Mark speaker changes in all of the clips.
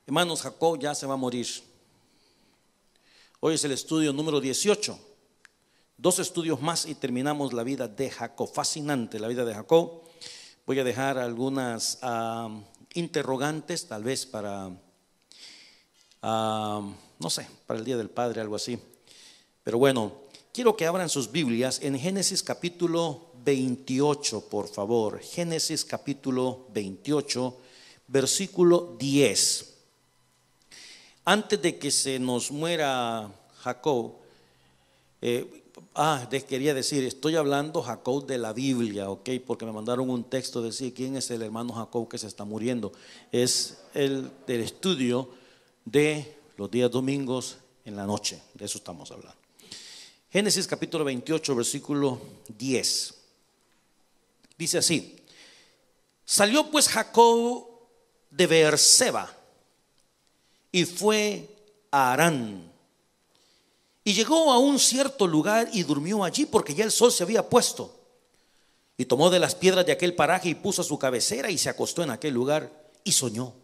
Speaker 1: Hermanos, Jacob ya se va a morir. Hoy es el estudio número 18. 2 estudios más y terminamos la vida de Jacob. Fascinante la vida de Jacob. Voy a dejar algunas interrogantes, tal vez para, no sé, para el Día del Padre, algo así. Pero bueno, quiero que abran sus Biblias en Génesis capítulo 28, por favor. Génesis capítulo 28, versículo 10. Antes de que se nos muera Jacob, quería decir, estoy hablando Jacob de la Biblia, ok, porque me mandaron un texto de decir quién es el hermano Jacob que se está muriendo. Es el del estudio de los días domingos en la noche, de eso estamos hablando. Génesis capítulo 28, versículo 10. Dice así: salió pues Jacob de Beerseba y fue a Harán. Y llegó a un cierto lugar y durmió allí, porque ya el sol se había puesto. Y tomó de las piedras de aquel paraje y puso a su cabecera y se acostó en aquel lugar y soñó.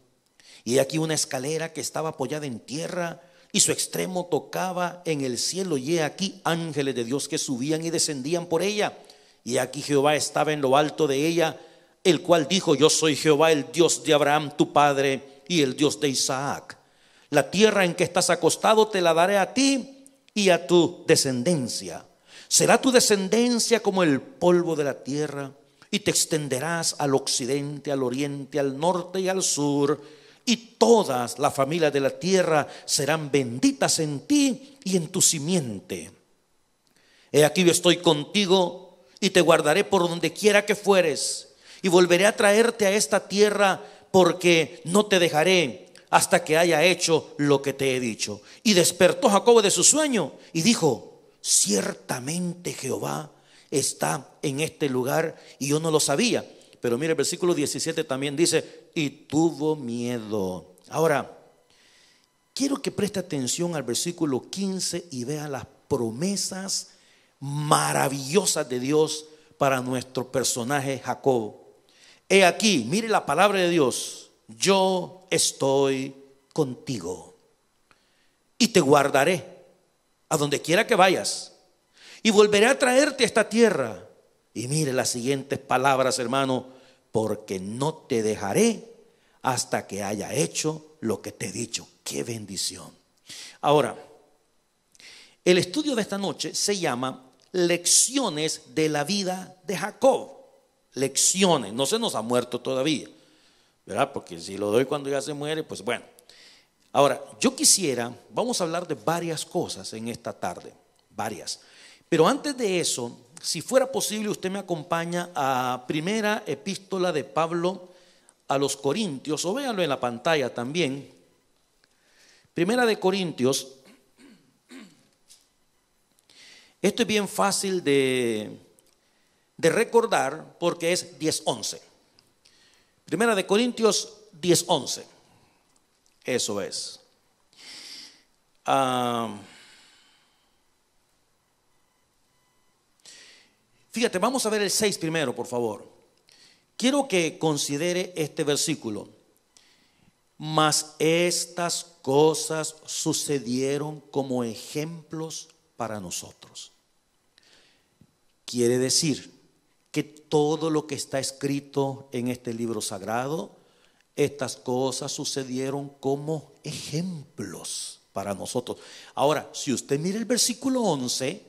Speaker 1: Y aquí una escalera que estaba apoyada en tierra y su extremo tocaba en el cielo. Y he aquí ángeles de Dios que subían y descendían por ella. Y aquí Jehová estaba en lo alto de ella, el cual dijo: yo soy Jehová, el Dios de Abraham tu padre y el Dios de Isaac. La tierra en que estás acostado te la daré a ti y a tu descendencia. Será tu descendencia como el polvo de la tierra, y te extenderás al occidente, al oriente, al norte y al sur, y todas las familias de la tierra serán benditas en ti y en tu simiente. He aquí yo estoy contigo y te guardaré por donde quiera que fueres, y volveré a traerte a esta tierra, porque no te dejaré hasta que haya hecho lo que te he dicho. Y despertó Jacob de su sueño y dijo: ciertamente Jehová está en este lugar y yo no lo sabía. Pero mire, el versículo 17 también dice: y tuvo miedo. Ahora, quiero que preste atención al versículo 15 y vea las promesas maravillosas de Dios para nuestro personaje Jacob. He aquí, mire la palabra de Dios: yo estoy contigo y te guardaré a donde quiera que vayas, y volveré a traerte a esta tierra. Y mire las siguientes palabras, hermano: porque no te dejaré hasta que haya hecho lo que te he dicho. ¡Qué bendición! Ahora, el estudio de esta noche se llama Lecciones de la vida de Jacob. Lecciones, no se nos ha muerto todavía, ¿verdad? Porque si lo doy cuando ya se muere, pues bueno. Ahora, yo quisiera, vamos a hablar de varias cosas en esta tarde, varias. Pero antes de eso, si fuera posible, usted me acompaña a primera epístola de Pablo a los Corintios, o véanlo en la pantalla también. Primera de Corintios. Esto es bien fácil de recordar porque es 10:11. Primera de Corintios 10:11. Eso es. Fíjate, vamos a ver el 6 primero, por favor. Quiero que considere este versículo. Mas estas cosas sucedieron como ejemplos para nosotros. Quiere decir que todo lo que está escrito en este libro sagrado, estas cosas sucedieron como ejemplos para nosotros. Ahora, si usted mira el versículo 11,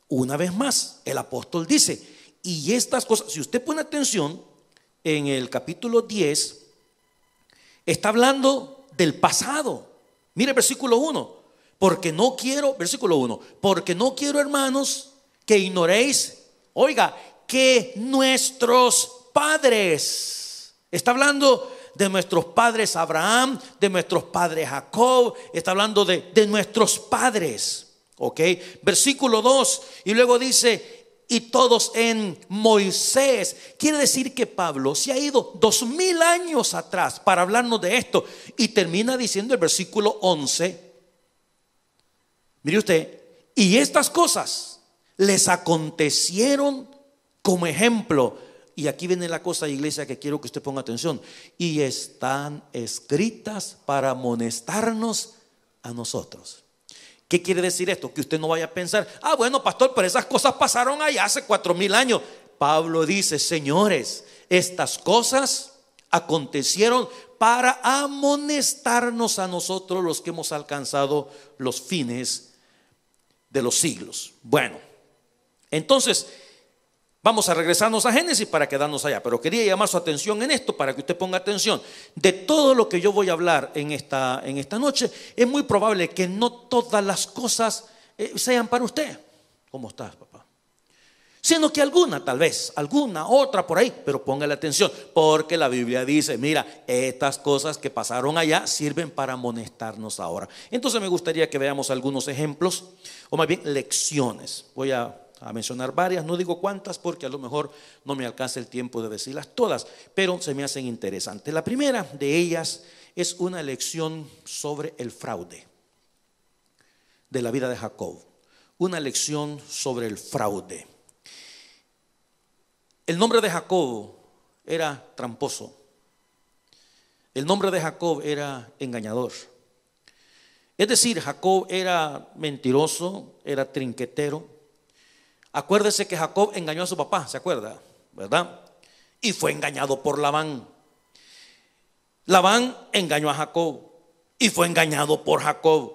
Speaker 1: una vez más, el apóstol dice: y estas cosas, si usted pone atención, en el capítulo 10, está hablando del pasado. Mire el versículo 1. Porque no quiero, versículo 1, porque no quiero, hermanos, que ignoréis, oiga, que nuestros padres, está hablando de nuestros padres Abraham, de nuestros padres Jacob, está hablando de nuestros padres, ok. Versículo 2, y luego dice: y todos en Moisés. Quiere decir que Pablo se ha ido 2000 años atrás para hablarnos de esto, y termina diciendo el versículo 11. Mire usted: y estas cosas les acontecieron como ejemplo y aquí viene la cosa, iglesia, que quiero que usted ponga atención, y están escritas para amonestarnos a nosotros. ¿Qué quiere decir esto? Que usted no vaya a pensar, bueno, pastor, pero esas cosas pasaron allá hace 4000 años. Pablo dice, señores, estas cosas acontecieron para amonestarnos a nosotros, los que hemos alcanzado los fines de los siglos. Bueno, entonces vamos a regresarnos a Génesis para quedarnos allá, pero quería llamar su atención en esto para que usted ponga atención. De todo lo que yo voy a hablar en esta noche, es muy probable que no todas las cosas sean para usted. ¿Cómo estás, papá? Sino que alguna, tal vez, alguna otra por ahí, pero póngale atención, porque la Biblia dice, mira, estas cosas que pasaron allá sirven para amonestarnos ahora. Entonces me gustaría que veamos algunos ejemplos, o más bien lecciones. Voy a mencionar varias, no digo cuántas porque a lo mejor no me alcanza el tiempo de decirlas todas, pero se me hacen interesantes. La primera de ellas es una lección sobre el fraude de la vida de Jacob. Una lección sobre el fraude. El nombre de Jacob era tramposo. El nombre de Jacob era engañador. Es decir, Jacob era mentiroso, era trinquetero. Acuérdese que Jacob engañó a su papá, ¿se acuerda? ¿Verdad? Y fue engañado por Labán. Labán engañó a Jacob y fue engañado por Jacob.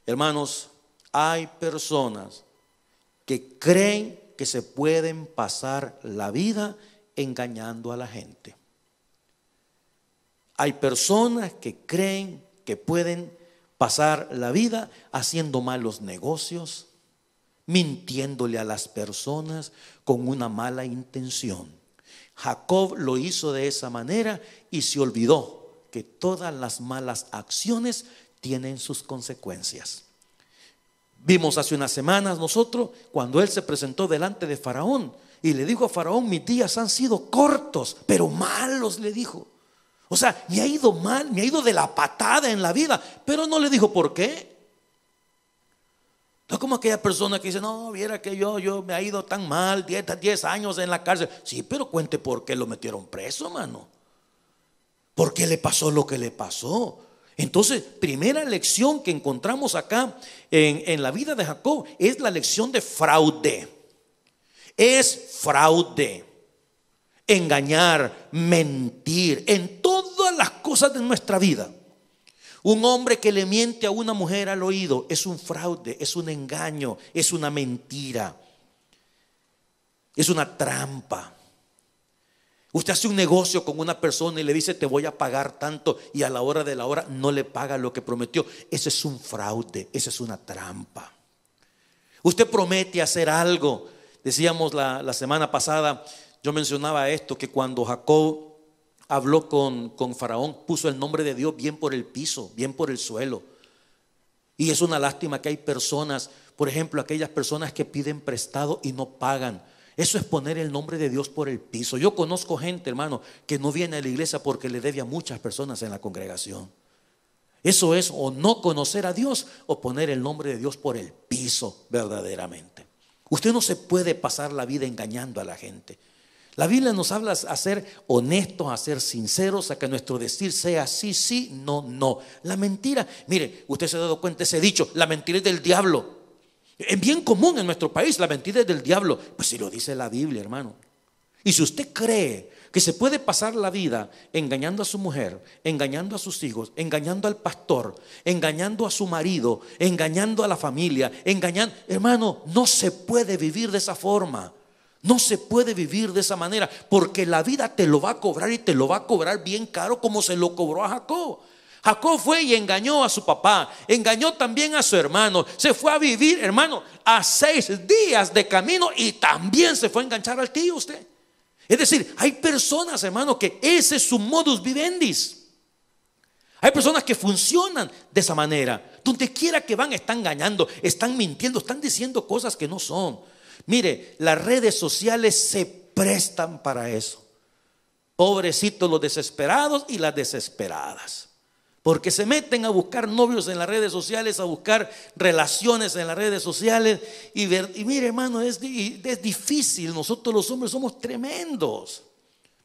Speaker 1: Hermanos, hay personas que creen que se pueden pasar la vida engañando a la gente. Hay personas que creen que pueden pasar la vida haciendo malos negocios, mintiéndole a las personas con una mala intención. Jacob lo hizo de esa manera y se olvidó que todas las malas acciones tienen sus consecuencias. Vimos hace unas semanas nosotros cuando él se presentó delante de Faraón y le dijo a Faraón, mis días han sido cortos, pero malos, le dijo. O sea, me ha ido mal, me ha ido de la patada en la vida, pero no le dijo por qué. No como aquella persona que dice, no, viera que yo me ha ido tan mal, 10 años en la cárcel. Sí, pero cuente por qué lo metieron preso, mano. ¿Por qué le pasó lo que le pasó? Entonces, primera lección que encontramos acá en la vida de Jacob es la lección de fraude. Es fraude, engañar, mentir en todas las cosas de nuestra vida. Un hombre que le miente a una mujer al oído es un fraude, es un engaño, es una mentira, es una trampa. Usted hace un negocio con una persona y le dice te voy a pagar tanto y a la hora de la hora no le paga lo que prometió. Ese es un fraude, esa es una trampa. Usted promete hacer algo. Decíamos la semana pasada, yo mencionaba esto, que cuando Jacob habló con Faraón, puso el nombre de Dios bien por el piso, bien por el suelo. Y es una lástima que hay personas, por ejemplo, aquellas personas que piden prestado y no pagan. Eso es poner el nombre de Dios por el piso. Yo conozco gente, hermano, que no viene a la iglesia porque le debe a muchas personas en la congregación. Eso es o no conocer a Dios o poner el nombre de Dios por el piso verdaderamente. Usted no se puede pasar la vida engañando a la gente. La Biblia nos habla a ser honestos, a ser sinceros, a que nuestro decir sea sí, sí, no, no. La mentira, mire, usted se ha dado cuenta ese dicho, la mentira es del diablo. Es bien común en nuestro país, la mentira es del diablo. Pues si lo dice la Biblia, hermano. Y si usted cree que se puede pasar la vida engañando a su mujer, engañando a sus hijos, engañando al pastor, engañando a su marido, engañando a la familia, engañando, hermano, no se puede vivir de esa forma. No se puede vivir de esa manera, porque la vida te lo va a cobrar y te lo va a cobrar bien caro, como se lo cobró a Jacob. Jacob fue y engañó a su papá, engañó también a su hermano, se fue a vivir, hermano, a 6 días de camino y también se fue a enganchar al tío usted. Es decir, hay personas, hermano, que ese es su modus vivendi. Hay personas que funcionan de esa manera. Donde quiera que van están engañando, están mintiendo, están diciendo cosas que no son. Mire, las redes sociales se prestan para eso. Pobrecitos los desesperados y las desesperadas. Porque se meten a buscar novios en las redes sociales, a buscar relaciones en las redes sociales. Y mire, hermano, es difícil. Nosotros los hombres somos tremendos.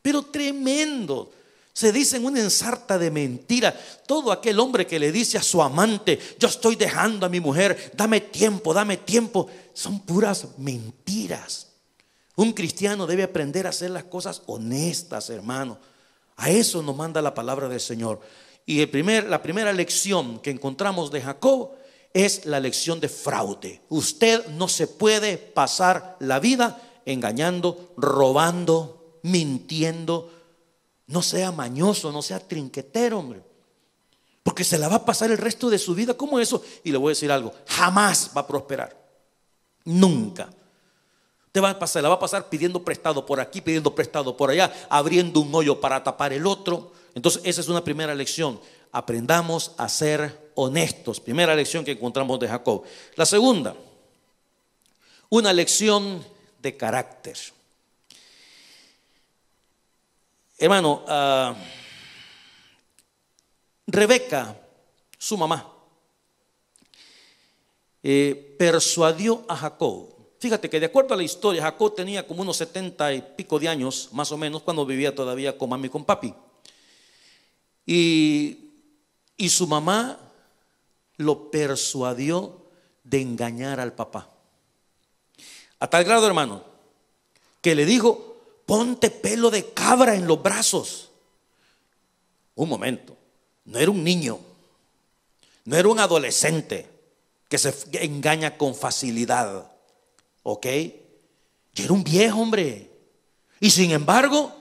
Speaker 1: pero tremendo. Se dicen una ensarta de mentira. Todo aquel hombre que le dice a su amante: yo estoy dejando a mi mujer, dame tiempo, son puras mentiras. Un cristiano debe aprender a hacer las cosas honestas, hermano. A eso nos manda la palabra del Señor. Y la primera lección que encontramos de Jacob es la lección de fraude. Usted no se puede pasar la vida engañando, robando, mintiendo. No sea mañoso, no sea trinquetero, hombre, porque se la va a pasar el resto de su vida como eso. Y le voy a decir algo: jamás va a prosperar, nunca. Se la va a pasar pidiendo prestado por aquí, pidiendo prestado por allá, abriendo un hoyo para tapar el otro. Entonces esa es una primera lección: aprendamos a ser honestos. Primera lección que encontramos de Jacob. La segunda, una lección de carácter. Hermano, Rebeca, su mamá, persuadió a Jacob. Fíjate que de acuerdo a la historia, Jacob tenía como unos 70 y pico de años, más o menos, cuando vivía todavía con mami y con papi. Y su mamá lo persuadió de engañar al papá. A tal grado, hermano, que le dijo: ponte pelo de cabra en los brazos. Un momento, no era un niño, no era un adolescente que se engaña con facilidad, ¿ok? Ya era un viejo, hombre. Y sin embargo,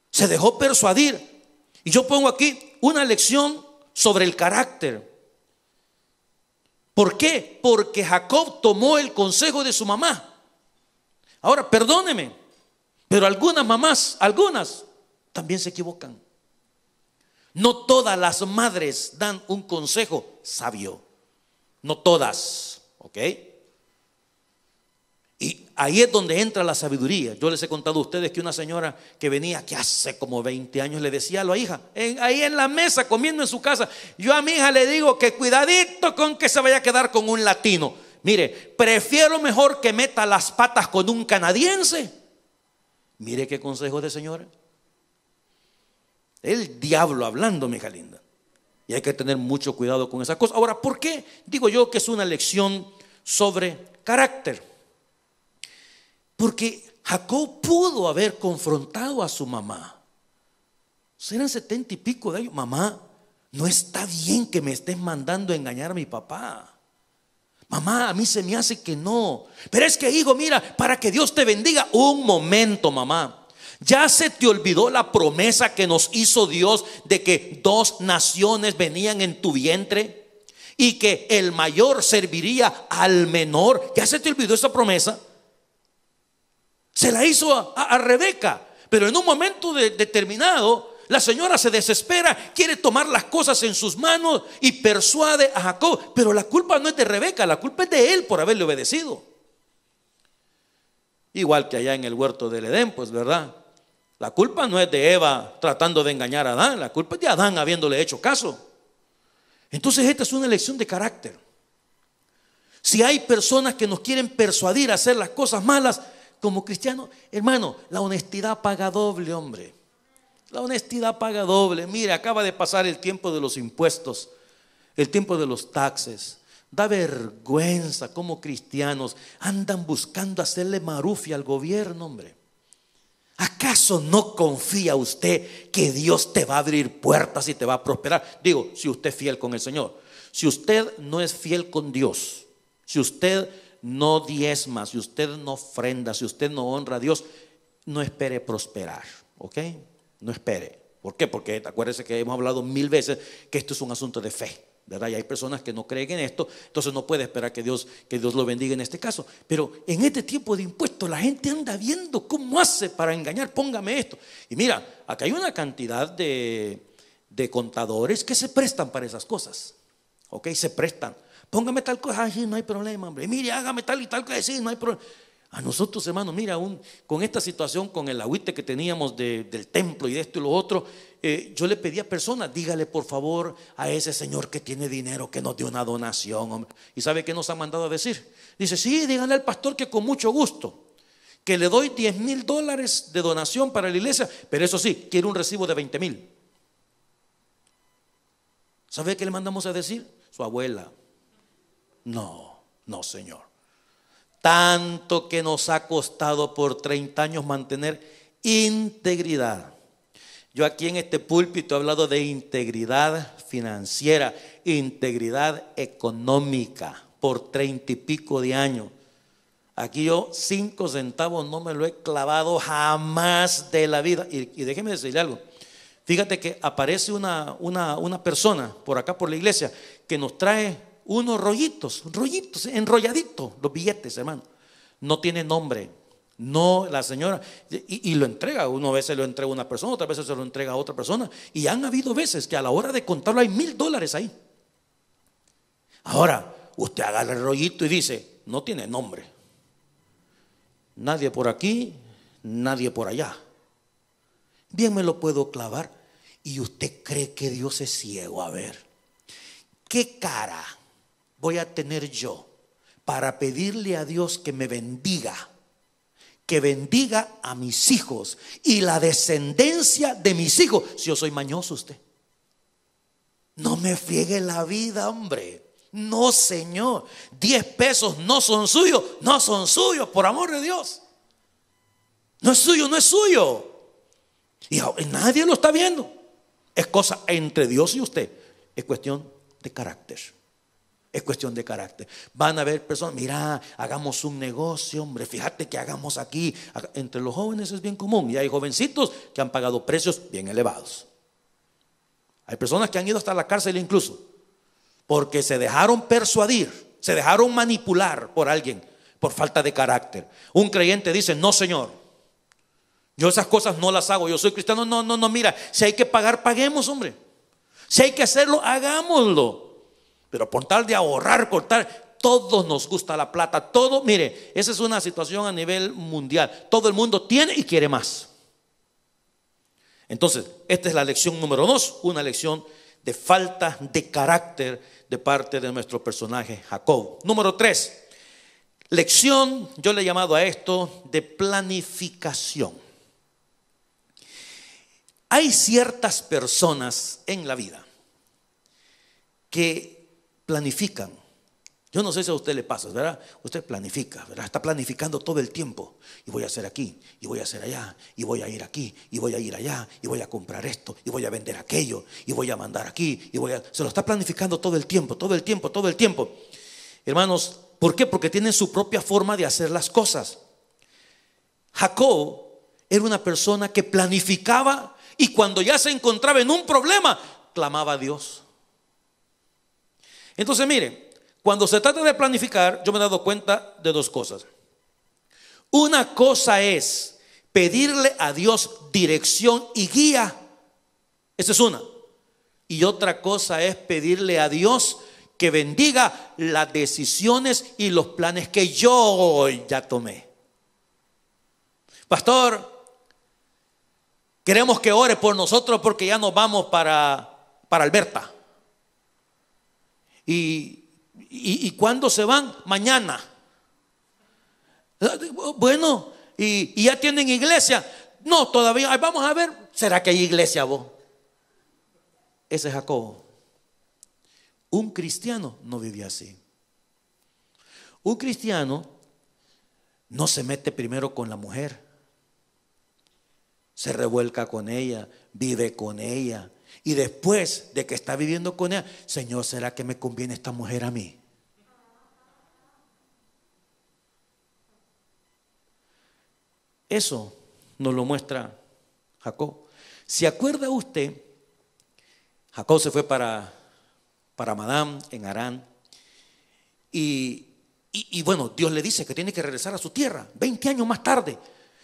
Speaker 1: se dejó persuadir. Y yo pongo aquí una lección sobre el carácter. ¿Por qué? Porque Jacob tomó el consejo de su mamá. Ahora, perdóneme, pero algunas mamás, algunas también se equivocan. No todas las madres dan un consejo sabio. No todas, ¿ok? Y ahí es donde entra la sabiduría. Yo les he contado a ustedes que una señora que venía, que hace como 20 años, le decía a la hija, ahí en la mesa comiendo en su casa: yo a mi hija le digo que cuidadito con que se vaya a quedar con un latino. Mire, prefiero mejor que meta las patas con un canadiense. Mire qué consejo de señora. El diablo hablando, mi hija linda. Y hay que tener mucho cuidado con esas cosas. Ahora, ¿por qué digo yo que es una lección sobre carácter? Porque Jacob pudo haber confrontado a su mamá. Eran 70 y pico de años. Mamá, no está bien que me estés mandando a engañar a mi papá. Mamá, a mí se me hace que no. Pero es que, hijo, mira, para que Dios te bendiga. Un momento, mamá. ¿Ya se te olvidó la promesa que nos hizo Dios de que 2 naciones venían en tu vientre y que el mayor serviría al menor? ¿Ya se te olvidó esa promesa? Se la hizo a Rebeca, pero en un momento determinado la señora se desespera, quiere tomar las cosas en sus manos y persuade a Jacob. Pero la culpa no es de Rebeca, la culpa es de él por haberle obedecido. Igual que allá en el huerto del Edén, pues, ¿verdad? La culpa no es de Eva tratando de engañar a Adán, la culpa es de Adán habiéndole hecho caso. Entonces esta es una lección de carácter. Si hay personas que nos quieren persuadir a hacer las cosas malas, como cristianos, hermano, la honestidad paga doble, hombre. La honestidad paga doble. Mire, acaba de pasar el tiempo de los impuestos, el tiempo de los taxes. Da vergüenza cómo cristianos andan buscando hacerle marufia al gobierno, hombre. ¿Acaso no confía usted que Dios te va a abrir puertas y te va a prosperar? Digo, si usted es fiel con el Señor. Si usted no es fiel con Dios, si usted no diezma, si usted no ofrenda, si usted no honra a Dios, no espere prosperar, ¿ok? No espere. ¿Por qué? Porque acuérdese que hemos hablado 1000 veces que esto es un asunto de fe, ¿verdad? Y hay personas que no creen en esto, entonces no puede esperar que Dios lo bendiga en este caso. Pero en este tiempo de impuestos la gente anda viendo cómo hace para engañar. Póngame esto. Y mira, acá hay una cantidad de contadores que se prestan para esas cosas, ¿ok? Se prestan. Póngame tal cosa, ay, no hay problema, hombre. Mire, hágame tal y tal cosa, sí, no hay problema. A nosotros, hermanos, mira, con esta situación, con el agüite que teníamos del templo y de esto y lo otro, yo le pedí a personas: dígale por favor a ese señor que tiene dinero que nos dé una donación, hombre. ¿Y sabe qué nos han mandado a decir? Dice: sí, díganle al pastor que con mucho gusto. que le doy $10,000 de donación para la iglesia, pero eso sí, quiero un recibo de 20,000. ¿Sabe qué le mandamos a decir? Su abuela. No, no, Señor. Tanto que nos ha costado por 30 años mantener integridad. Yo aquí en este púlpito he hablado de integridad financiera, integridad económica por 30 y pico de años. Aquí yo 5 centavos no me lo he clavado jamás de la vida. Y déjeme decirle algo. Fíjate que aparece una persona por acá por la iglesia que nos trae unos rollitos, enrolladitos, los billetes, hermano. No tiene nombre. No, la señora, y lo entrega. Una vez se lo entrega a una persona, otras veces se lo entrega a otra persona. Y han habido veces que a la hora de contarlo hay $1,000 ahí. Ahora, usted agarra el rollito y dice, no tiene nombre. Nadie por aquí, nadie por allá. Bien me lo puedo clavar. Y usted cree que Dios es ciego. A ver, ¿qué cara voy a tener yo para pedirle a Dios que me bendiga? Que bendiga a mis hijos y la descendencia de mis hijos. Si yo soy mañoso, usted no me friegue la vida, hombre. No, Señor. 10 pesos no son suyos. No son suyos, por amor de Dios. No es suyo, no es suyo. Y nadie lo está viendo. Es cosa entre Dios y usted. Es cuestión de carácter. Es cuestión de carácter. Van a haber personas, mira, hagamos un negocio, hombre, fíjate que hagamos aquí. Entre los jóvenes es bien común. Y hay jovencitos que han pagado precios bien elevados. Hay personas que han ido hasta la cárcel incluso, porque se dejaron persuadir, se dejaron manipular por alguien, por falta de carácter. Un creyente dice, no, Señor, yo esas cosas no las hago, yo soy cristiano. No, mira, si hay que pagar, paguemos, hombre. Si hay que hacerlo, hagámoslo. Pero por tal de ahorrar, cortar, todos nos gusta la plata, todo, mire, esa es una situación a nivel mundial. Todo el mundo tiene y quiere más. Entonces, esta es la lección número 2, una lección de falta de carácter de parte de nuestro personaje Jacob. Número 3, lección, yo le he llamado a esto de planificación. Hay ciertas personas en la vida que planifican. Yo no sé si a usted le pasa, ¿verdad? Usted planifica, ¿verdad? Está planificando todo el tiempo. Y voy a hacer aquí, y voy a hacer allá, y voy a ir aquí, y voy a ir allá, y voy a comprar esto, y voy a vender aquello, y voy a mandar aquí, se lo está planificando todo el tiempo. Hermanos, ¿por qué? Porque tienen su propia forma de hacer las cosas. Jacob era una persona que planificaba y cuando ya se encontraba en un problema, clamaba a Dios. Entonces, mire, cuando se trata de planificar, yo me he dado cuenta de 2 cosas. Una cosa es pedirle a Dios dirección y guía. Esa es una. Y otra cosa es pedirle a Dios que bendiga las decisiones y los planes que yo ya tomé. Pastor, queremos que ore por nosotros porque ya nos vamos para Alberta. ¿Y cuándo se van? Mañana. Bueno, ¿y ya tienen iglesia? No, todavía. Vamos a ver. ¿Será que hay iglesia vos? Ese es Jacob. Un cristiano no vivía así. Un cristiano no se mete primero con la mujer. Se revuelca con ella, vive con ella. Y después de que está viviendo con ella, Señor, ¿será que me conviene esta mujer a mí? Eso nos lo muestra Jacob. ¿Se acuerda usted? Jacob se fue para Madán, en Harán. Y bueno, Dios le dice que tiene que regresar a su tierra 20 años más tarde.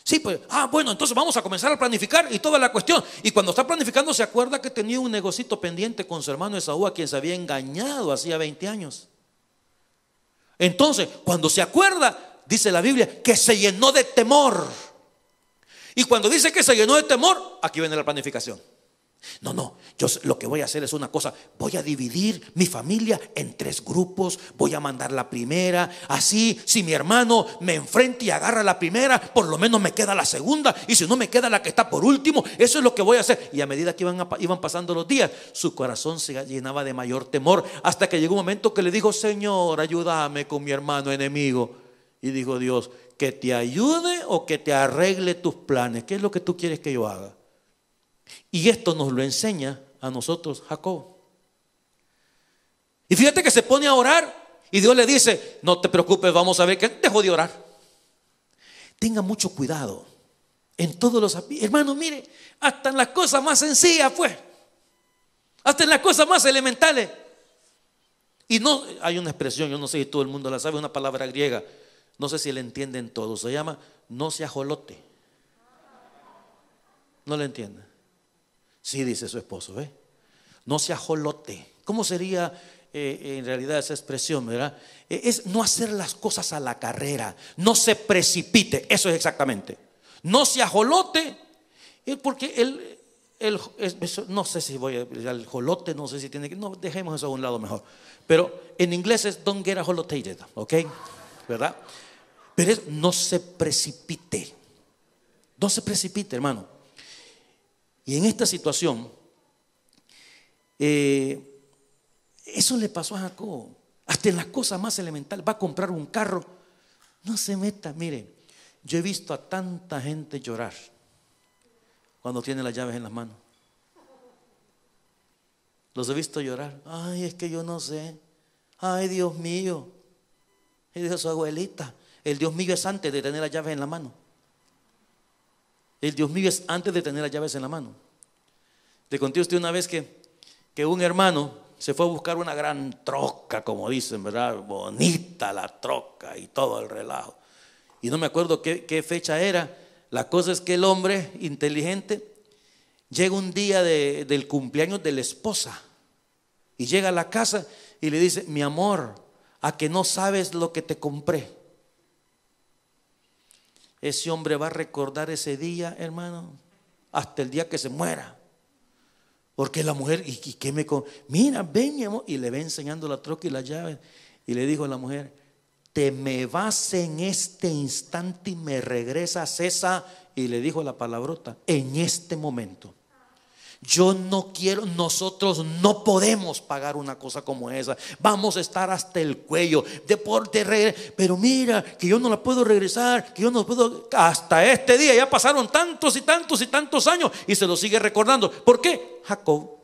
Speaker 1: Sí, pues, bueno, entonces vamos a comenzar a planificar y toda la cuestión. Y cuando está planificando se acuerda que tenía un negocito pendiente con su hermano Esaú, a quien se había engañado hacía 20 años. Entonces, cuando se acuerda, dice la Biblia, que se llenó de temor. Y cuando dice que se llenó de temor, aquí viene la planificación. No, yo lo que voy a hacer es una cosa: voy a dividir mi familia en 3 grupos, voy a mandar la primera, así si mi hermano me enfrenta y agarra la primera, por lo menos me queda la segunda, y si no me queda la que está por último. Eso es lo que voy a hacer. Y a medida que iban pasando los días, su corazón se llenaba de mayor temor, hasta que llegó un momento que le dijo: Señor, ayúdame con mi hermano enemigo. Y dijo Dios: que te ayude o que te arregle tus planes. ¿Qué es lo que tú quieres que yo haga? Y esto nos lo enseña a nosotros Jacob. Y fíjate que se pone a orar y Dios le dice: no te preocupes, vamos a ver que dejó de orar. Tenga mucho cuidado en todos los hermanos. Mire, hasta en las cosas más sencillas, pues, hasta en las cosas más elementales. Y no, hay una expresión, yo no sé si todo el mundo la sabe, una palabra griega, no sé si la entienden todos, se llama no se ajolote. ¿No la entienden? Sí, dice su esposo, ¿eh? No se ajolote. ¿Cómo sería en realidad esa expresión, verdad? Es no hacer las cosas a la carrera, no se precipite. Eso es exactamente. No se ajolote, porque no sé si voy a el jolote, no sé si tiene que, no, dejemos eso a un lado mejor. Pero en inglés es don't get ajolotated, ¿ok? ¿Verdad? Pero es no se precipite. No se precipite, hermano. Y en esta situación, eso le pasó a Jacob. Hasta en las cosas más elementales. Va a comprar un carro, no se meta. Mire, yo he visto a tanta gente llorar cuando tiene las llaves en las manos. Los he visto llorar. Ay, es que yo no sé. Ay, Dios mío. Y dijo su abuelita: el Dios mío es antes de tener las llaves en la mano. El Dios mío es antes de tener las llaves en la mano. Le conté a usted una vez que un hermano se fue a buscar una gran troca, como dicen, ¿verdad? Bonita la troca y todo el relajo. Y no me acuerdo qué fecha era. La cosa es que el hombre inteligente llega un día del cumpleaños de la esposa y llega a la casa y le dice: mi amor, ¿a que no sabes lo que te compré? Ese hombre va a recordar ese día, hermano, hasta el día que se muera. Porque la mujer, ¿y qué mira, ven mi amor? Y le va enseñando la troca y la llave. Y le dijo a la mujer: te me vas en este instante y me regresas esa. Y le dijo la palabrota: en este momento. Yo no quiero, nosotros no podemos pagar una cosa como esa. Vamos a estar hasta el cuello pero mira que yo no la puedo regresar, que yo no puedo. Hasta este día ya pasaron tantos y tantos y tantos años y se lo sigue recordando. ¿Por qué? Jacob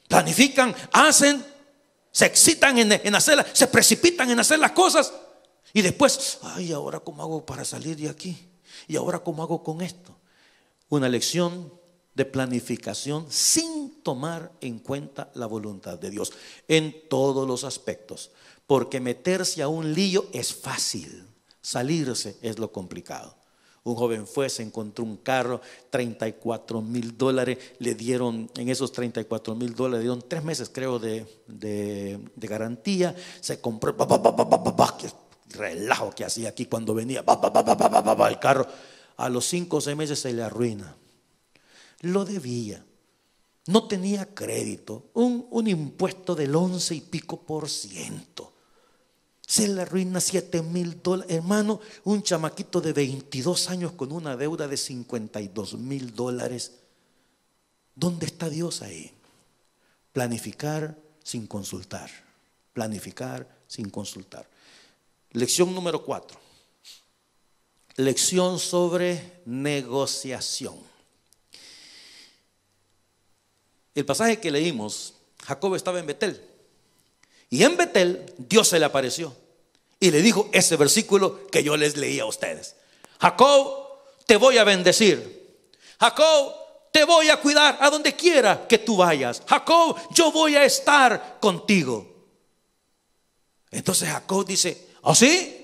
Speaker 1: planifican, hacen, se excitan en hacerlas, se precipitan en hacer las cosas y después: ay, ¿ahora cómo hago para salir de aquí? ¿Y ahora cómo hago con esto? Una lección de planificación sin tomar en cuenta la voluntad de Dios en todos los aspectos. Porque meterse a un lío es fácil, salirse es lo complicado. Un joven se encontró un carro, $34,000. Le dieron, en esos $34,000, le dieron 3 meses, creo, de garantía. Se compró, relajo que hacía aquí cuando venía el carro. A los 5 o 6 meses se le arruina. Lo debía, no tenía crédito, un impuesto del 11 y pico %. Se le arruina $7,000. Hermano, un chamaquito de 22 años con una deuda de $52,000. ¿Dónde está Dios ahí? Planificar sin consultar. Planificar sin consultar. Lección número 4. Lección sobre negociación. El pasaje que leímos, Jacob estaba en Betel. Y en Betel Dios se le apareció y le dijo ese versículo que yo les leí a ustedes: Jacob, te voy a bendecir. Jacob, te voy a cuidar a donde quiera que tú vayas. Jacob, yo voy a estar contigo. Entonces Jacob dice: ¿oh sí?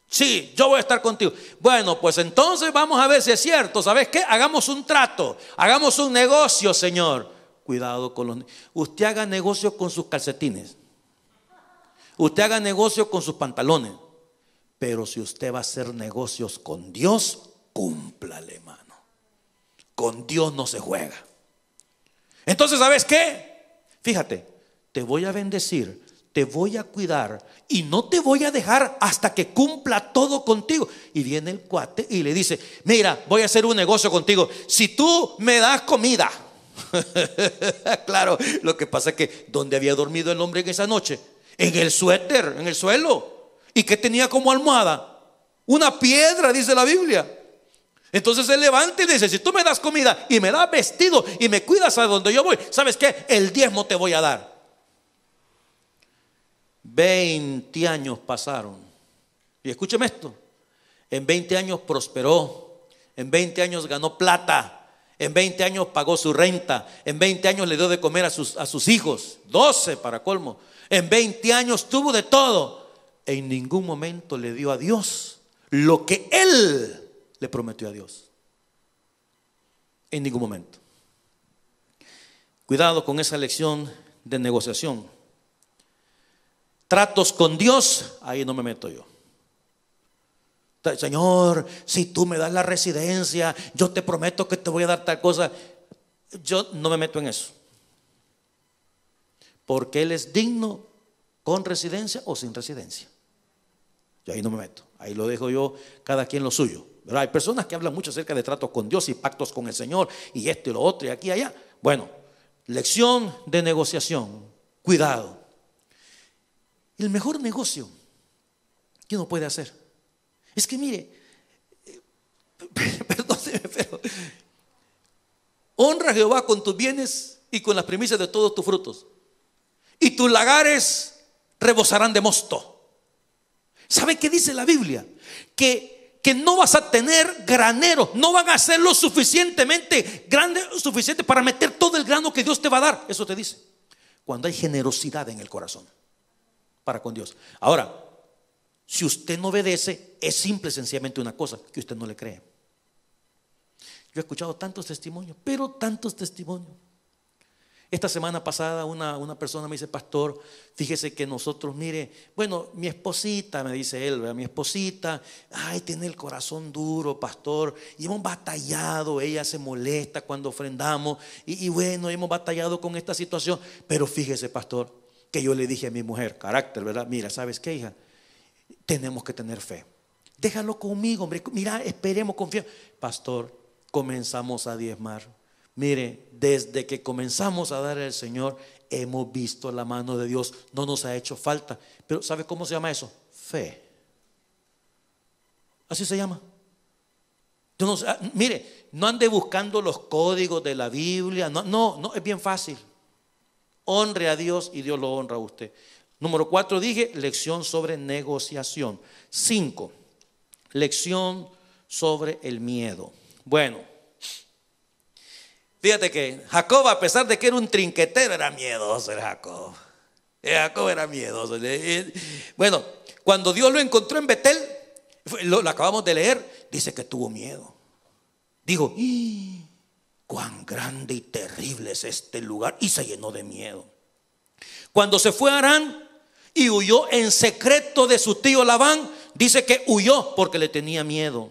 Speaker 1: Sí, yo voy a estar contigo. Bueno, pues entonces vamos a ver si es cierto. ¿Sabes qué? Hagamos un trato, hagamos un negocio, Señor. Cuidado con usted haga negocio con sus calcetines, usted haga negocio con sus pantalones, pero si usted va a hacer negocios con Dios, cúmplale, hermano. Con Dios no se juega. Entonces, ¿sabes qué? Fíjate, te voy a bendecir, te voy a cuidar y no te voy a dejar hasta que cumpla todo contigo. Y viene el cuate y le dice: mira, voy a hacer un negocio contigo. Si tú me das comida. Claro, lo que pasa es que ¿dónde había dormido el hombre en esa noche? En el suéter, en el suelo. ¿Y qué tenía como almohada? Una piedra, dice la Biblia. Entonces se levanta y dice: si tú me das comida y me das vestido y me cuidas a donde yo voy, ¿sabes qué? El diezmo te voy a dar. 20 años pasaron. Y escúcheme esto: en 20 años prosperó, en 20 años ganó plata, en 20 años pagó su renta, en 20 años le dio de comer a sus hijos, 12 para colmo. En 20 años tuvo de todo. En ningún momento le dio a Dios lo que él le prometió a Dios. En ningún momento. Cuidado con esa lección de negociación. Tratos con Dios, ahí no me meto yo. Señor, si tú me das la residencia, yo te prometo que te voy a dar tal cosa. Yo no me meto en eso. Porque Él es digno con residencia o sin residencia. Yo ahí no me meto. Ahí lo dejo yo, cada quien lo suyo. Pero hay personas que hablan mucho acerca de tratos con Dios y pactos con el Señor y esto y lo otro y aquí y allá. Bueno, lección de negociación. Cuidado. El mejor negocio que uno puede hacer es que, mire, perdóneme, pero honra a Jehová con tus bienes y con las primicias de todos tus frutos, y tus lagares rebosarán de mosto. ¿Sabe qué dice la Biblia? Que no vas a tener graneros, no van a ser lo suficientemente grandes, suficiente para meter todo el grano que Dios te va a dar. Eso te dice cuando hay generosidad en el corazón para con Dios. Ahora, si usted no obedece, es simple y sencillamente una cosa: que usted no le cree. Yo he escuchado tantos testimonios, pero tantos testimonios. Esta semana pasada una persona me dice: pastor, fíjese que nosotros, mire, bueno, mi esposita, me dice él, ¿verdad? Mi esposita, ay, tiene el corazón duro, pastor, y hemos batallado, ella se molesta cuando ofrendamos, y bueno, hemos batallado con esta situación. Pero fíjese, pastor, que yo le dije a mi mujer, carácter, ¿verdad? Mira, ¿sabes qué, hija? Tenemos que tener fe. Déjalo conmigo, hombre. Mira, esperemos, confiamos. Pastor, comenzamos a diezmar. Mire, desde que comenzamos a dar al Señor, hemos visto la mano de Dios. No nos ha hecho falta. Pero ¿sabe cómo se llama eso? Fe. Así se llama. Mire, no ande buscando los códigos de la Biblia. No, es bien fácil. Honre a Dios y Dios lo honra a usted. Número 4 dije, lección sobre negociación. 5, lección sobre el miedo. Bueno, fíjate que Jacob, a pesar de que era un trinquetero, era miedoso el Jacob. Jacob era miedoso. Bueno, cuando Dios lo encontró en Betel, lo acabamos de leer, dice que tuvo miedo. Dijo: cuán grande y terrible es este lugar, y se llenó de miedo. Cuando se fue a Harán y huyó en secreto de su tío Labán, dice que huyó porque le tenía miedo.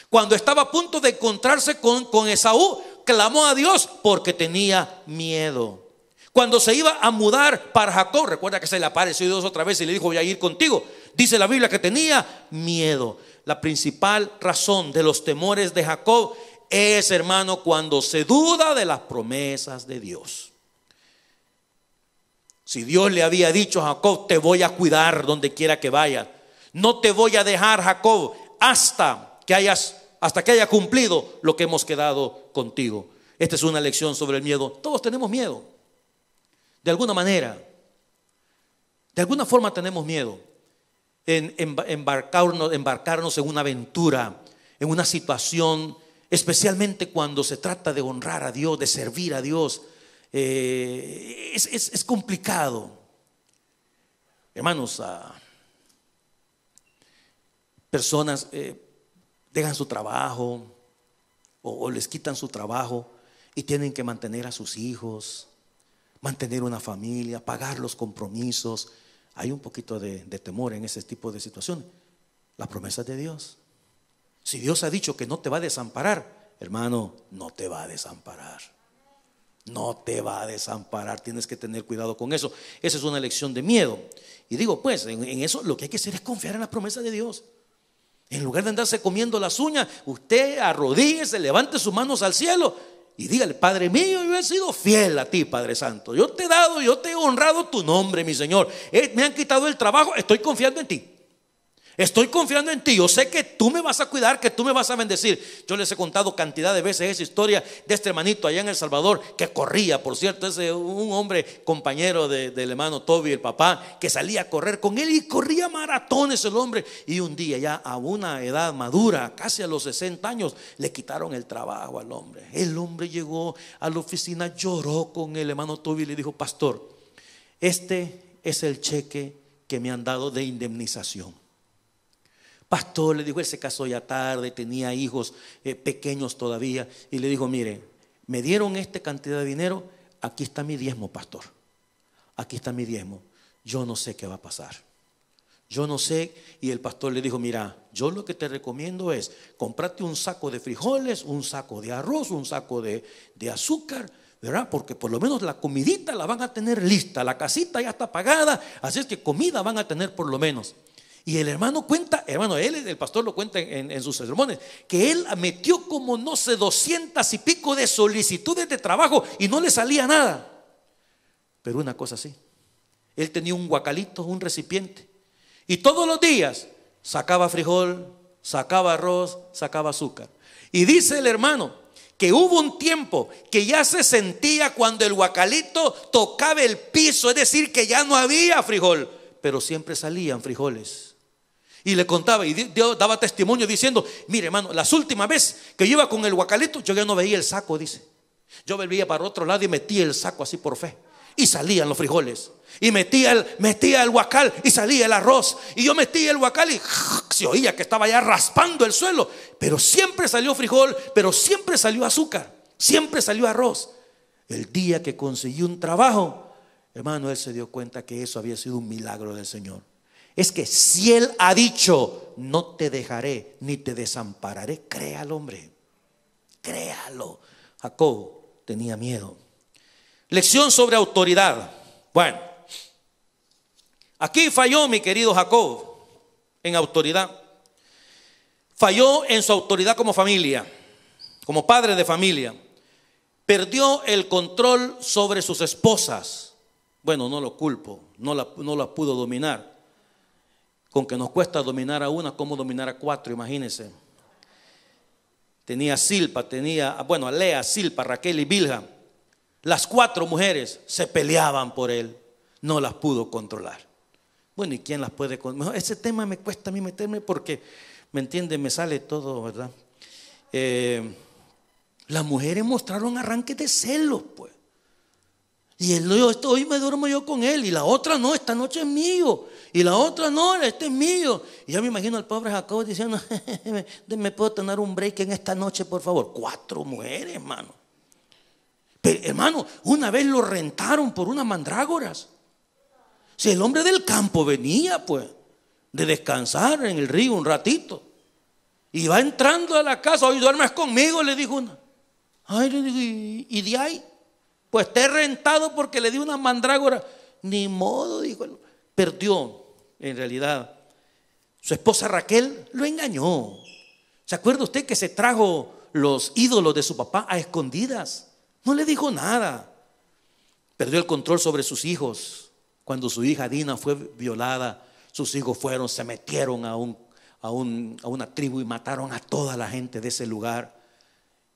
Speaker 1: Cuando estaba a punto de encontrarse con Esaú, clamó a Dios porque tenía miedo. Cuando se iba a mudar para Jacob, recuerda que se le apareció Dios otra vez y le dijo: voy a ir contigo. Dice la Biblia que tenía miedo. La principal razón de los temores de Jacob es, hermano, cuando se duda de las promesas de Dios. Si Dios le había dicho a Jacob: te voy a cuidar donde quiera que vayas, no te voy a dejar, Jacob, hasta que haya cumplido lo que hemos quedado contigo. Esta es una lección sobre el miedo. Todos tenemos miedo, de alguna manera, de alguna forma tenemos miedo en embarcarnos en una aventura, en una situación, especialmente cuando se trata de honrar a Dios, de servir a Dios. Es complicado, hermanos. Personas dejan su trabajo o les quitan su trabajo y tienen que mantener a sus hijos, mantener una familia, pagar los compromisos. Hay un poquito de temor en ese tipo de situaciones. Las promesas de Dios, si Dios ha dicho que no te va a desamparar, hermano, no te va a desamparar. No te va a desamparar. Tienes que tener cuidado con eso. Esa es una lección de miedo. Y digo, pues, en eso lo que hay que hacer es confiar en la promesa de Dios. En lugar de andarse comiendo las uñas, usted arrodíllese, levante sus manos al cielo y dígale: Padre mío, yo he sido fiel a ti, Padre Santo. Yo te he dado, yo te he honrado tu nombre, mi Señor. Me han quitado el trabajo, estoy confiando en ti. Estoy confiando en ti. Yo sé que tú me vas a cuidar, que tú me vas a bendecir. Yo les he contado cantidad de veces esa historia de este hermanito allá en El Salvador, que corría, por cierto, es un hombre compañero del hermano Toby, el papá, que salía a correr con él y corría maratones el hombre. Y un día, ya a una edad madura, casi a los 60 años, le quitaron el trabajo al hombre. El hombre llegó a la oficina, lloró con el hermano Toby y le dijo: pastor, este es el cheque que me han dado de indemnización. Pastor, le dijo, él se casó ya tarde, tenía hijos pequeños todavía, y le dijo: mire, me dieron esta cantidad de dinero, aquí está mi diezmo, pastor, aquí está mi diezmo. Yo no sé qué va a pasar, yo no sé. Y el pastor le dijo: mira, yo lo que te recomiendo es comprarte un saco de frijoles, un saco de arroz, un saco de azúcar, ¿verdad? Porque por lo menos la comidita la van a tener lista, la casita ya está pagada, así es que comida van a tener por lo menos. Y el hermano cuenta, el pastor lo cuenta en sus sermones, que él metió como no sé 200 y pico de solicitudes de trabajo y no le salía nada. Pero una cosa sí, él tenía un guacalito, un recipiente, y todos los días sacaba frijol, sacaba arroz, sacaba azúcar. Y dice el hermano que hubo un tiempo que ya se sentía cuando el guacalito tocaba el piso, es decir, que ya no había frijol, pero siempre salían frijoles. Y le contaba y Dios daba testimonio diciendo: mire, hermano, las últimas veces que yo iba con el guacalito, yo ya no veía el saco, dice. Yo volvía para otro lado y metía el saco así por fe, y salían los frijoles. Y metía el guacal y salía el arroz. Y yo metía el guacal y se oía que estaba ya raspando el suelo. Pero siempre salió frijol, pero siempre salió azúcar, siempre salió arroz. El día que consiguió un trabajo, hermano, él se dio cuenta que eso había sido un milagro del Señor. Es que si Él ha dicho: no te dejaré ni te desampararé, créalo, hombre, créalo. Jacob tenía miedo. Lección sobre autoridad. Bueno, aquí falló mi querido Jacob en autoridad. Falló en su autoridad como familia, como padre de familia. Perdió el control sobre sus esposas. Bueno, no lo culpo, no la pudo dominar. Con que nos cuesta dominar a una, ¿cómo dominar a 4? Imagínense. Tenía Silpa, a Lea, Silpa, Raquel y Bilha. Las 4 mujeres se peleaban por él. No las pudo controlar. Bueno, ¿y quién las puede controlar? Ese tema me cuesta a mí meterme porque, ¿me entiende? Me sale todo, ¿verdad? Las mujeres mostraron arranques de celos, pues. Y él: hoy me duermo yo con él. Y la otra: no, esta noche es mío. Y la otra: no, este es mío. Y yo me imagino al pobre Jacob diciendo: ¿me puedo tener un break en esta noche, por favor? 4 mujeres, hermano. Pero, hermano, una vez lo rentaron por unas mandrágoras. Si el hombre del campo venía, pues, de descansar en el río un ratito, y va entrando a la casa: hoy duermes conmigo, le dijo una. Ay, le digo, ¿y de ahí? Pues te he rentado porque le di una mandrágora. Ni modo, dijo él. Perdió, en realidad. Su esposa Raquel lo engañó. ¿Se acuerda usted que se trajo los ídolos de su papá a escondidas? No le dijo nada. Perdió el control sobre sus hijos. Cuando su hija Dina fue violada, sus hijos se metieron a una tribu y mataron a toda la gente de ese lugar.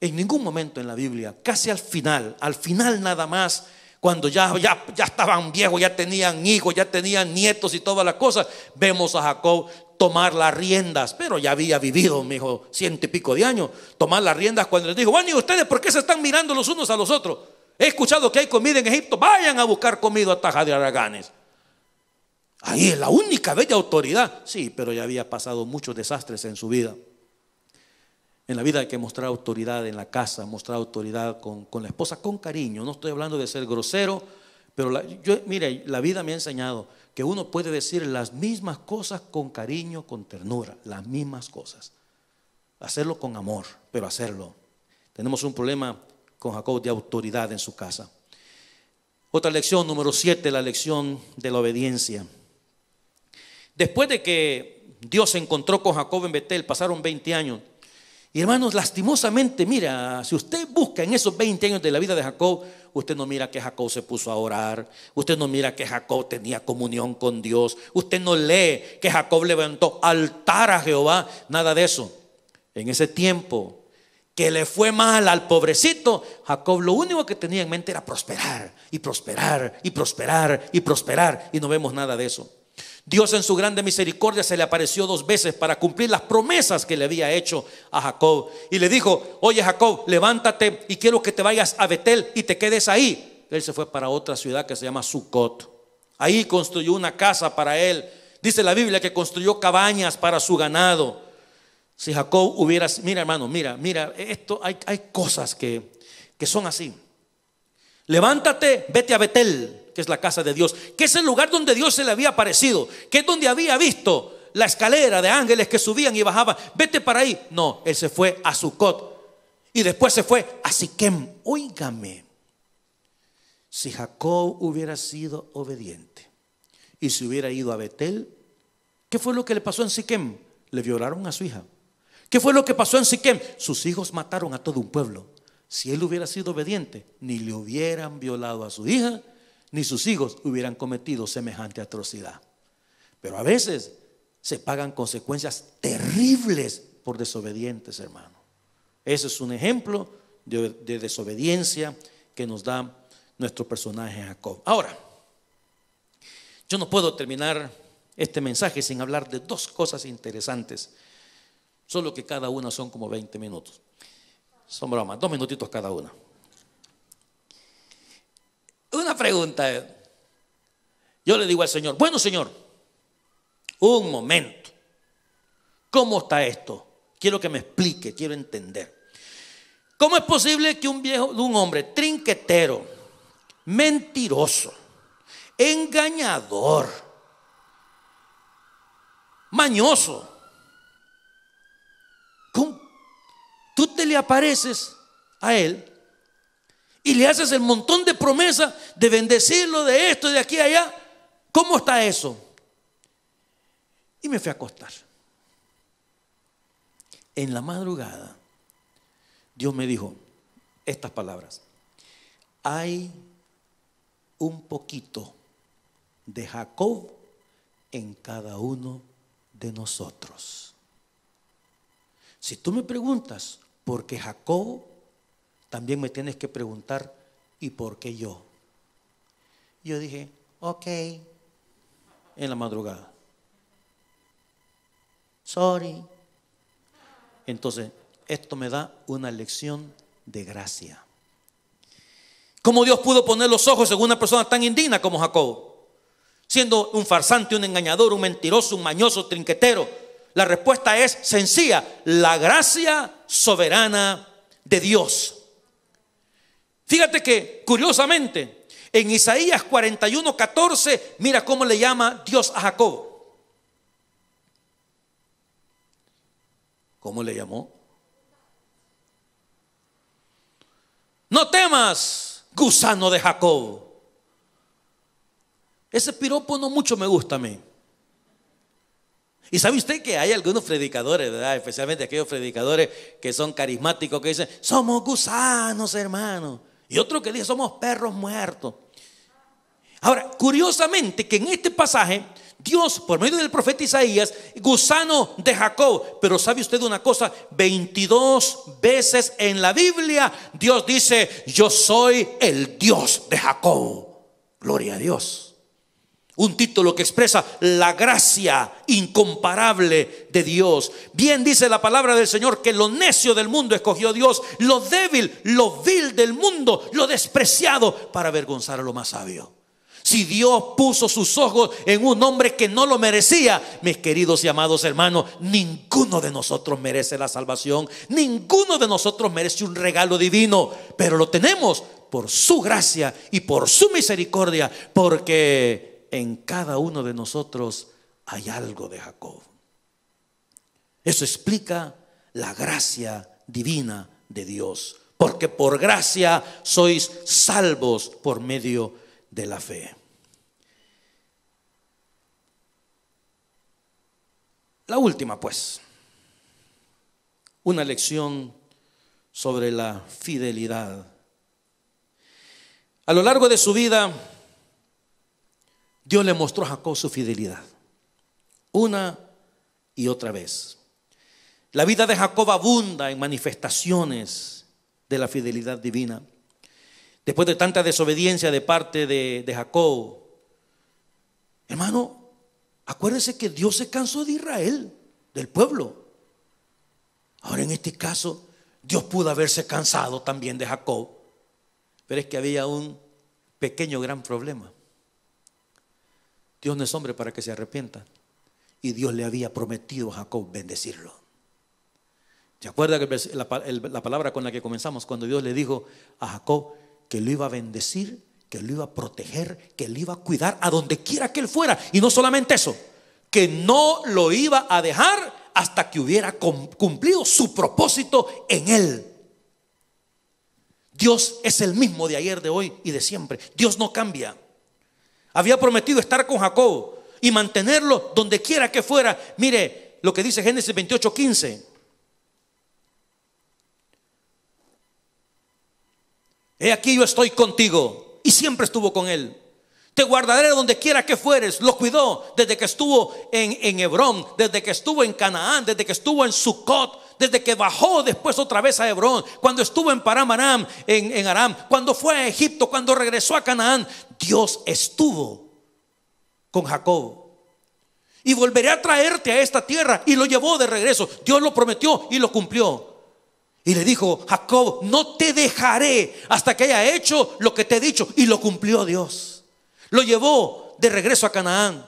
Speaker 1: En ningún momento en la Biblia, casi al final nada más, cuando ya estaban viejos, ya tenían hijos, ya tenían nietos y todas las cosas, vemos a Jacob tomar las riendas. Pero ya había vivido, mi hijo, 100 y pico de años. Tomar las riendas cuando les dijo: bueno, ¿y ustedes por qué se están mirando los unos a los otros? He escuchado que hay comida en Egipto, vayan a buscar comida a Taja de Araganes. Ahí es la única bella autoridad. Sí, pero ya había pasado muchos desastres en su vida. En la vida hay que mostrar autoridad en la casa, mostrar autoridad con la esposa, con cariño. No estoy hablando de ser grosero, pero mire, la vida me ha enseñado que uno puede decir las mismas cosas con cariño, con ternura, las mismas cosas. Hacerlo con amor, pero hacerlo. Tenemos un problema con Jacob de autoridad en su casa. Otra lección, número 7, la lección de la obediencia. Después de que Dios se encontró con Jacob en Betel, pasaron 20 años. Y hermanos, lastimosamente, mira, si usted busca en esos 20 años de la vida de Jacob, usted no mira que Jacob se puso a orar, usted no mira que Jacob tenía comunión con Dios, usted no lee que Jacob levantó altar a Jehová, nada de eso. En ese tiempo que le fue mal al pobrecito, Jacob lo único que tenía en mente era prosperar y prosperar y prosperar y prosperar, y no vemos nada de eso. Dios en su grande misericordia se le apareció 2 veces para cumplir las promesas que le había hecho a Jacob, y le dijo: oye Jacob, levántate y quiero que te vayas a Betel y te quedes ahí. Él se fue para otra ciudad que se llama Sucot. Ahí construyó una casa para él. Dice la Biblia que construyó cabañas para su ganado. Si Jacob hubiera, mira hermano, mira, esto hay cosas que son así. Levántate, vete a Betel, que es la casa de Dios, que es el lugar donde Dios se le había aparecido, que es donde había visto la escalera de ángeles que subían y bajaban. Vete para ahí. No, él se fue a Sucot y después se fue a Siquem. Óigame, si Jacob hubiera sido obediente y se hubiera ido a Betel, ¿qué fue lo que le pasó en Siquem? Le violaron a su hija. ¿Qué fue lo que pasó en Siquem? Sus hijos mataron a todo un pueblo. Si él hubiera sido obediente, ni le hubieran violado a su hija, ni sus hijos hubieran cometido semejante atrocidad. Pero a veces se pagan consecuencias terribles por desobedientes, hermano. Ese es un ejemplo de desobediencia que nos da nuestro personaje Jacob. Ahora, yo no puedo terminar este mensaje sin hablar de 2 cosas interesantes, solo que cada una son como 20 minutos. Son bromas, 2 minutitos cada una. Una pregunta. Yo le digo al Señor: bueno, Señor, un momento, ¿cómo está esto? Quiero que me explique, quiero entender. ¿Cómo es posible que un hombre trinquetero, mentiroso, engañador, mañoso, tú te le apareces a él y le haces el montón de promesas de bendecirlo, de esto y de aquí a allá? ¿Cómo está eso? Y me fui a acostar. En la madrugada, Dios me dijo estas palabras: hay un poquito de Jacob en cada uno de nosotros. Si tú me preguntas por qué Jacob, también me tienes que preguntar: ¿y por qué yo? Yo dije: ok, en la madrugada. Sorry. Entonces, esto me da una lección de gracia. ¿Cómo Dios pudo poner los ojos en una persona tan indigna como Jacob? Siendo un farsante, un engañador, un mentiroso, un mañoso, trinquetero. La respuesta es sencilla: la gracia soberana de Dios. Fíjate que, curiosamente, en Isaías 41:14, mira cómo le llama Dios a Jacob. ¿Cómo le llamó? No temas, gusano de Jacob. Ese piropo no mucho me gusta a mí. Y sabe usted que hay algunos predicadores, ¿verdad? Especialmente aquellos predicadores que son carismáticos, que dicen: somos gusanos, hermano. Y otro que dice: somos perros muertos. Ahora, curiosamente que en este pasaje Dios, por medio del profeta Isaías, gusano de Jacob. Pero ¿sabe usted una cosa? 22 veces en la Biblia Dios dice: yo soy el Dios de Jacob. Gloria a Dios. Un título que expresa la gracia incomparable de Dios. Bien dice la palabra del Señor que lo necio del mundo escogió Dios, lo débil, lo vil del mundo, lo despreciado, para avergonzar a lo más sabio. Si Dios puso sus ojos en un hombre que no lo merecía, mis queridos y amados hermanos, ninguno de nosotros merece la salvación. Ninguno de nosotros merece un regalo divino, pero lo tenemos por su gracia y por su misericordia, porque en cada uno de nosotros hay algo de Jacob. Eso explica la gracia divina de Dios. porque por gracia sois salvos por medio de la fe. La última, pues, una lección sobre la fidelidad. A lo largo de su vida, Dios le mostró a Jacob su fidelidad, una y otra vez. La vida de Jacob abunda en manifestaciones de la fidelidad divina. Después de tanta desobediencia de parte de Jacob, hermano, acuérdese que Dios se cansó de Israel, del pueblo. Ahora en este caso, Dios pudo haberse cansado también de Jacob, pero es que había un pequeño gran problema. Dios no es hombre para que se arrepienta, y Dios le había prometido a Jacob bendecirlo. ¿Se acuerda que la palabra con la que comenzamos, cuando Dios le dijo a Jacob que lo iba a bendecir, que lo iba a proteger, que lo iba a cuidar a donde quiera que él fuera? Y no solamente eso, que no lo iba a dejar hasta que hubiera cumplido su propósito en él. Dios es el mismo de ayer, de hoy y de siempre. Dios no cambia. Había prometido estar con Jacob y mantenerlo donde quiera que fuera. Mire lo que dice Génesis 28:15. He aquí yo estoy contigo, y siempre estuvo con él. Te guardaré donde quiera que fueres. Lo cuidó desde que estuvo en Hebrón, desde que estuvo en Canaán, desde que estuvo en Sucot, desde que bajó después otra vez a Hebrón, cuando estuvo en Param Aram, en Aram, cuando fue a Egipto, cuando regresó a Canaán. Dios estuvo con Jacob. Y volveré a traerte a esta tierra, y lo llevó de regreso. Dios lo prometió y lo cumplió. Y le dijo: Jacob, no te dejaré hasta que haya hecho lo que te he dicho. Y lo cumplió Dios. Lo llevó de regreso a Canaán.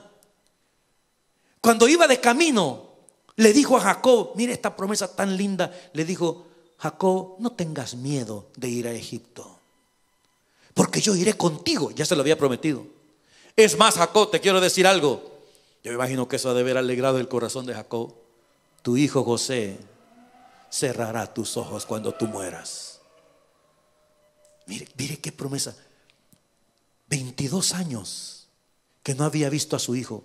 Speaker 1: Cuando iba de camino, le dijo a Jacob, mire esta promesa tan linda. Le dijo: Jacob, no tengas miedo de ir a Egipto, porque yo iré contigo. Ya se lo había prometido. Es más, Jacob, te quiero decir algo. Yo me imagino que eso ha de haber alegrado el corazón de Jacob. Tu hijo José cerrará tus ojos cuando tú mueras. Mire qué promesa. 22 años que no había visto a su hijo,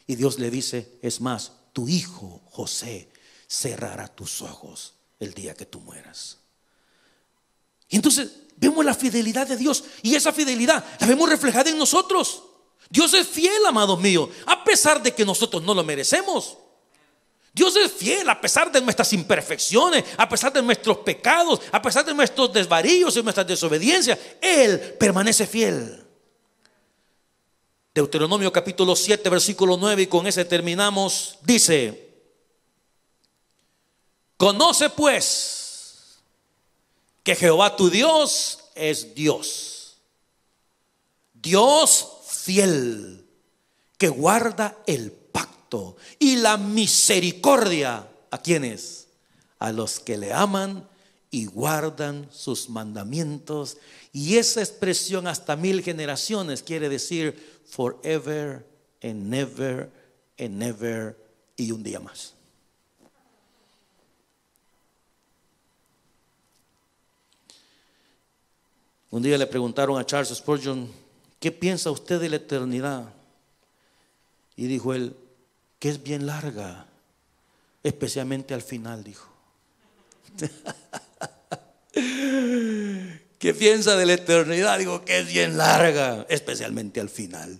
Speaker 1: y Dios le dice: es más, tu hijo José cerrará tus ojos el día que tú mueras. Y entonces vemos la fidelidad de Dios, y esa fidelidad la vemos reflejada en nosotros. Dios es fiel, amados míos, a pesar de que nosotros no lo merecemos. Dios es fiel a pesar de nuestras imperfecciones, a pesar de nuestros pecados, a pesar de nuestros desvaríos y nuestras desobediencias. Él permanece fiel. Deuteronomio capítulo 7 versículo 9, y con ese terminamos, dice: conoce pues que Jehová tu Dios es Dios, Dios fiel, que guarda el pacto y la misericordia. ¿A quiénes? A los que le aman y guardan sus mandamientos. Y esa expresión, hasta 1000 generaciones, quiere decir forever and never and never, y un día más. Un día le preguntaron a Charles Spurgeon: ¿qué piensa usted de la eternidad? Y dijo él: que es bien larga, especialmente al final, dijo. ¿Qué piensa de la eternidad? Digo, que es bien larga, especialmente al final.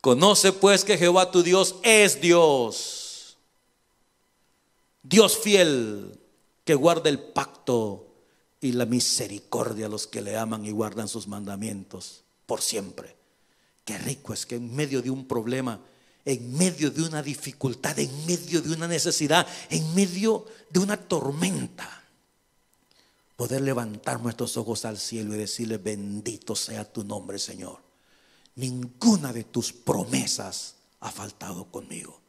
Speaker 1: Conoce pues que Jehová tu Dios es Dios, Dios fiel, que guarda el pacto y la misericordia a los que le aman y guardan sus mandamientos por siempre. Qué rico es que en medio de un problema, en medio de una dificultad, en medio de una necesidad, en medio de una tormenta, poder levantar nuestros ojos al cielo y decirle: bendito sea tu nombre, Señor. Ninguna de tus promesas ha faltado conmigo.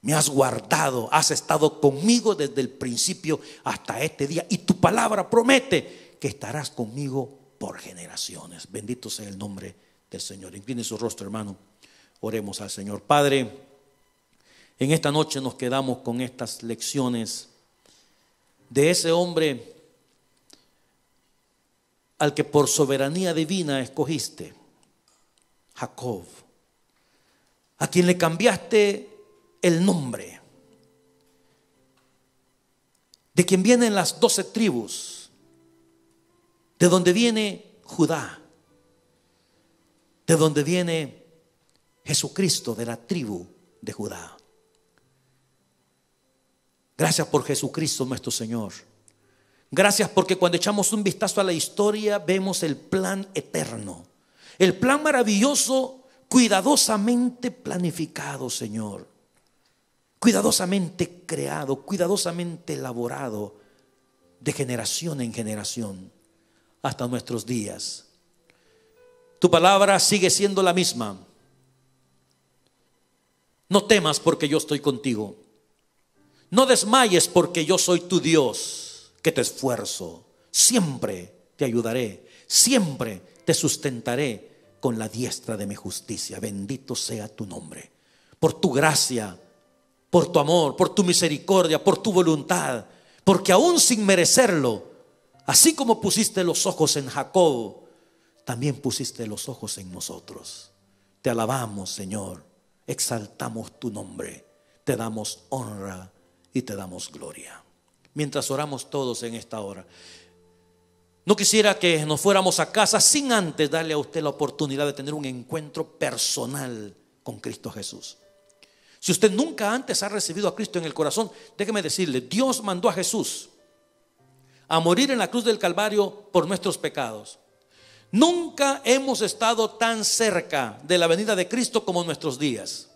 Speaker 1: Me has guardado, has estado conmigo desde el principio hasta este día, y tu palabra promete que estarás conmigo por generaciones. Bendito sea el nombre del Señor. Incline su rostro, hermano. Oremos al Señor. Padre, en esta noche nos quedamos con estas lecciones de ese hombre al que por soberanía divina escogiste, Jacob, a quien le cambiaste el nombre, de quien vienen las 12 tribus, de donde viene Judá, de donde viene Jesucristo, de la tribu de Judá. Gracias por Jesucristo nuestro Señor. Gracias porque cuando echamos un vistazo a la historia vemos el plan eterno, el plan maravilloso, cuidadosamente planificado, Señor, cuidadosamente creado, cuidadosamente elaborado, de generación en generación hasta nuestros días. Tu palabra sigue siendo la misma. No temas porque yo estoy contigo. No desmayes porque yo soy tu Dios, que te esfuerzo. Siempre te ayudaré, siempre te sustentaré con la diestra de mi justicia. Bendito sea tu nombre. Por tu gracia, por tu amor, por tu misericordia, por tu voluntad. Porque aún sin merecerlo, así como pusiste los ojos en Jacob, también pusiste los ojos en nosotros. Te alabamos, Señor. Exaltamos tu nombre. Te damos honra y te damos gloria. Mientras oramos todos en esta hora, no quisiera que nos fuéramos a casa sin antes darle a usted la oportunidad de tener un encuentro personal con Cristo Jesús. Si usted nunca antes ha recibido a Cristo en el corazón, déjeme decirle, Dios mandó a Jesús a morir en la cruz del Calvario por nuestros pecados. Nunca hemos estado tan cerca de la venida de Cristo como en nuestros días.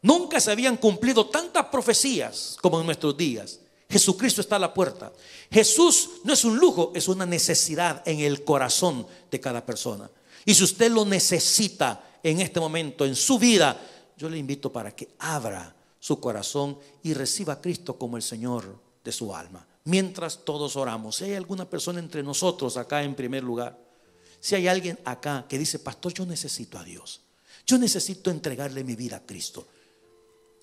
Speaker 1: Nunca se habían cumplido tantas profecías como en nuestros días. Jesucristo está a la puerta. Jesús no es un lujo, es una necesidad en el corazón de cada persona. Y si usted lo necesita en este momento, en su vida, yo le invito para que abra su corazón y reciba a Cristo como el Señor de su alma. Mientras todos oramos, si hay alguna persona entre nosotros acá en primer lugar, si hay alguien acá que dice, pastor, yo necesito a Dios, yo necesito entregarle mi vida a Cristo,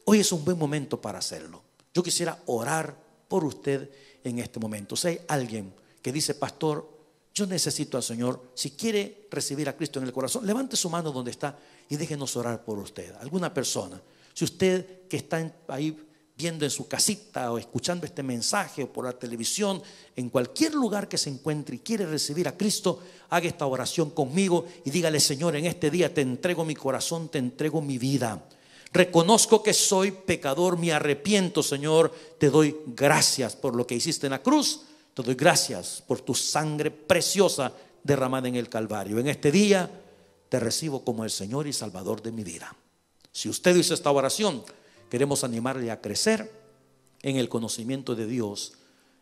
Speaker 1: hoy es un buen momento para hacerlo. Yo quisiera orar por usted en este momento. Si hay alguien que dice, pastor, yo necesito al Señor, si quiere recibir a Cristo en el corazón, levante su mano donde está y déjenos orar por usted. Alguna persona, si usted que está ahí viendo en su casita o escuchando este mensaje o por la televisión, en cualquier lugar que se encuentre y quiere recibir a Cristo, haga esta oración conmigo y dígale, Señor, en este día te entrego mi corazón, te entrego mi vida. Reconozco que soy pecador, me arrepiento, Señor, te doy gracias por lo que hiciste en la cruz, te doy gracias por tu sangre preciosa derramada en el Calvario. En este día te recibo como el Señor y Salvador de mi vida. Si usted hizo esta oración, queremos animarle a crecer en el conocimiento de Dios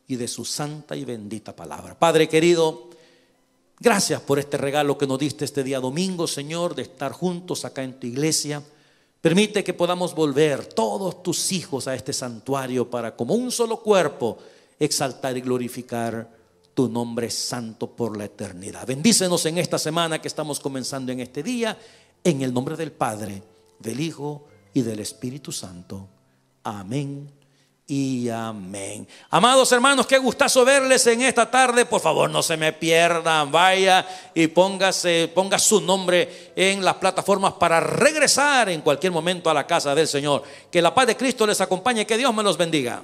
Speaker 1: y de su santa y bendita palabra. Padre querido, gracias por este regalo que nos diste este día domingo, Señor, de estar juntos acá en tu iglesia. Permite que podamos volver todos tus hijos a este santuario para como un solo cuerpo exaltar y glorificar tu nombre santo por la eternidad. Bendícenos en esta semana que estamos comenzando en este día, en el nombre del Padre, del Hijo y del Espíritu Santo. Amén y amén. Amados hermanos, qué gustazo verles en esta tarde. Por favor, no se me pierdan. Vaya y ponga su nombre en las plataformas para regresar en cualquier momento a la casa del Señor. Que la paz de Cristo les acompañe. Que Dios me los bendiga.